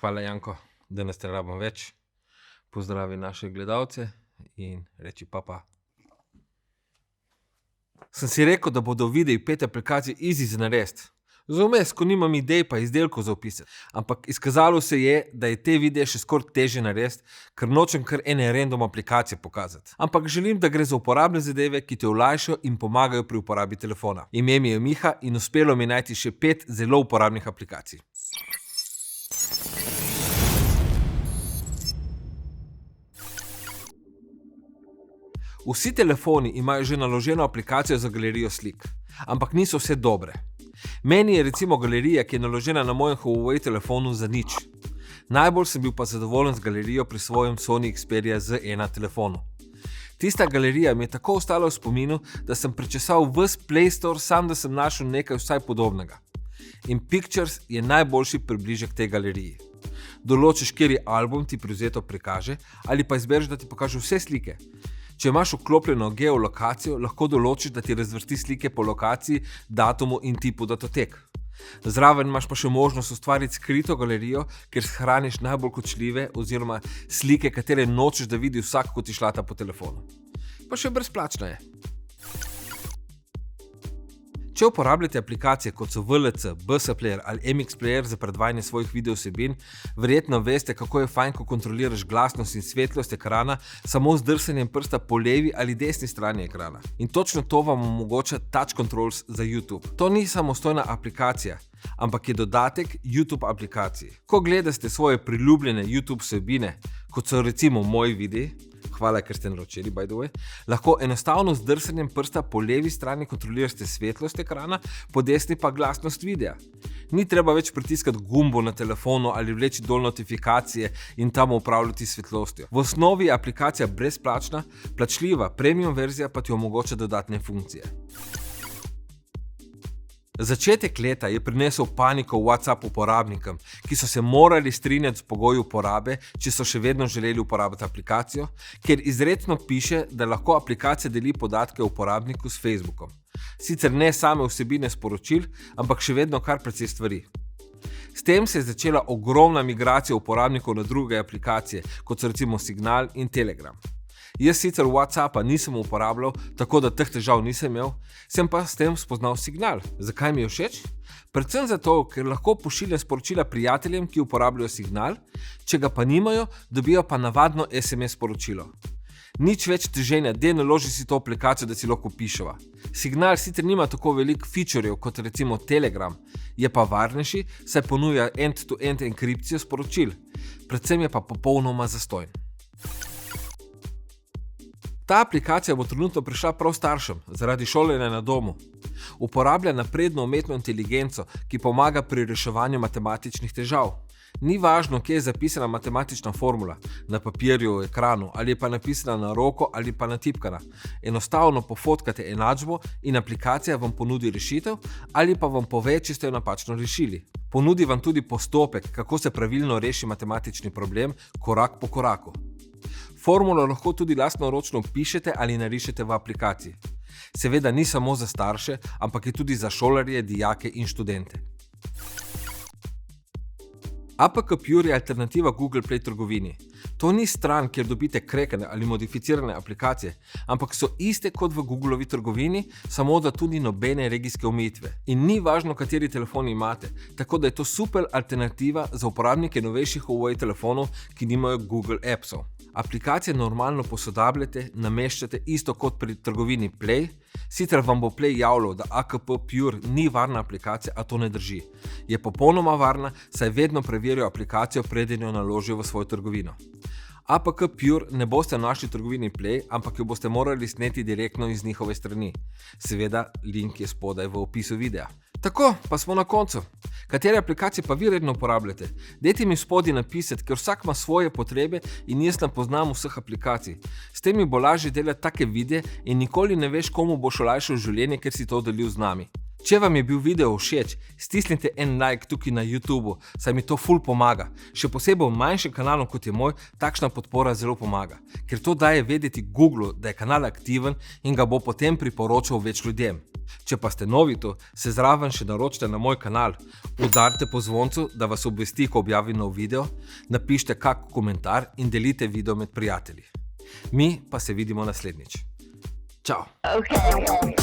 Hvala, Janko, da nas ne rabim več. Pozdravi naše gledalce in reči pa. Sem si rekel, da bodo videi 5 aplikacij easy za narediti. Za vmes, ko nimam idej pa izdelkov za opisati. Ampak izkazalo se je, da je te videe še skoraj težje narediti, ker nočem kar ene random aplikacije pokazati. Ampak želim, da gre za uporabne zadeve, ki te olajšajo in pomagajo pri uporabi telefona. Ime mi je Miha in uspelo mi najti še 5 zelo uporabnih aplikacij. Vsi telefoni imajo že naloženo aplikacijo za galerijo slik, ampak niso vse dobre. Meni je recimo galerija, ki je naložena na mojem Huawei telefonu, za nič. Najbolj sem bil pa zadovoljen z galerijo pri svojem Sony Xperia Z1 telefonu. Tista galerija mi je tako ostala v spominu, da sem prečesal ves Play Store, sam da sem našel nekaj vsaj podobnega. In Pictures je najboljši približek tej galeriji. Določiš, kateri album ti privzeto prikaže, ali pa izbereš, da ti pokaže vse slike. Če imaš vklopljeno geolokacijo, lahko določiš, da ti razvrsti slike po lokaciji, datumu in tipu datotek. Zraven imaš pa še možnost ustvariti skrito galerijo, kjer shraniš najbolj kočljive oziroma slike, katere nočeš, da vidi vsak, ko ti šlata po telefonu. Pa še brezplačna je. Če uporabljate aplikacije kot so VLC, BS Player ali MX Player za predvajanje svojih video vsebin, verjetno veste, kako je fajn, ko kontroliraš glasnost in svetlost ekrana samo z drsanjem prsta po levi ali desni strani ekrana. In točno to vam omogoča Touch Controls za YouTube. To ni samostojna aplikacija, ampak je dodatek YouTube aplikaciji. Ko gledate svoje priljubljene YouTube vsebine, kot so recimo moji videi, hvala, ker ste naročili, by the way, lahko enostavno z drsanjem prsta po levi strani kontrolirate svetlost ekrana, po desni pa glasnost videa. Ni treba več pritiskati gumbo na telefonu ali vleči dol notifikacije in tam upravljati s svetlostjo. V osnovi je aplikacija brezplačna, plačljiva premium verzija pa ti omogoča dodatne funkcije. Začetek leta je prinesel paniko v WhatsApp uporabnikom, ki so se morali strinjati z pogoji uporabe, če so še vedno želeli uporabiti aplikacijo, ker izrecno piše, da lahko aplikacija deli podatke o uporabniku s Facebookom. Sicer ne same vsebine sporočil, ampak še vedno kar precej stvari. S tem se je začela ogromna migracija uporabnikov na druge aplikacije, kot so recimo Signal in Telegram. Jaz sicer WhatsAppa nisem uporabljal, tako da teh težav nisem imel, sem pa s tem spoznal Signal. Zakaj mi je všeč? Predvsem zato, ker lahko pošiljam sporočila prijateljem, ki uporabljajo Signal, če ga pa nimajo, dobijo pa navadno SMS sporočilo. Nič več teženja, naloži si to aplikacijo, da si lahko piševa. Signal sicer nima tako veliko featurejev kot recimo Telegram, je pa varnejši, saj ponuja end-to-end enkripcijo sporočil. Predvsem je pa popolnoma zastonj. Ta aplikacija bo trenutno prišla prav staršem, zaradi šolanja na domu. Uporablja napredno umetno inteligenco, ki pomaga pri reševanju matematičnih težav. Ni važno, kje je zapisana matematična formula, na papirju, ekranu, ali je pa napisana na roko ali pa natipkana. Enostavno pofotkate enačbo in aplikacija vam ponudi rešitev ali pa vam pove, če ste jo napačno rešili. Ponudi vam tudi postopek, kako se pravilno reši matematični problem, korak po koraku. Formulo lahko tudi lastnoročno pišete ali narišete v aplikaciji. Seveda ni samo za starše, ampak je tudi za šolarje, dijake in študente. APK Pure je alternativa Google Play trgovini. To ni stran, kjer dobite krekane ali modificirane aplikacije, ampak so iste kot v Googlovi trgovini, samo da tudi nobene regijske omejitve. In ni važno, kateri telefon imate, tako da je to super alternativa za uporabnike novejših Huawei telefonov, ki nimajo Google Appsov. Aplikacije normalno posodabljate, nameščate isto kot pri trgovini Play, sicer vam bo Play javljal, da APK Pure ni varna aplikacija, a to ne drži. Je popolnoma varna, saj vedno preverijo aplikacijo, preden jo naložijo v svojo trgovino. APK Pure ne boste našli v trgovini Play, ampak jo boste morali sneti direktno iz njihove strani. Seveda, link je spodaj v opisu videa. Tako, pa smo na koncu. Katere aplikacije pa vi redno uporabljate? Dajte mi spodaj napisati, ker vsak ima svoje potrebe in jaz ne poznam vseh aplikacij. S tem mi bo lažje delati take videe in nikoli ne veš, komu boš olajšal življenje, ker si to delil z nami. Če vam je bil video všeč, stisnite en like tukaj na YouTubu, saj mi to ful pomaga. Še posebej manjšim kanalom kot je moj, takšna podpora zelo pomaga, ker to daje vedeti Googlu, da je kanal aktiven in ga bo potem priporočal več ljudem. Če pa ste novi tu, se zraven še naročite na moj kanal, udarite po zvoncu, da vas obvesti, ko objavim nov video, napišite kak komentar in delite video med prijatelji. Mi pa se vidimo naslednjič. Čau! Okay.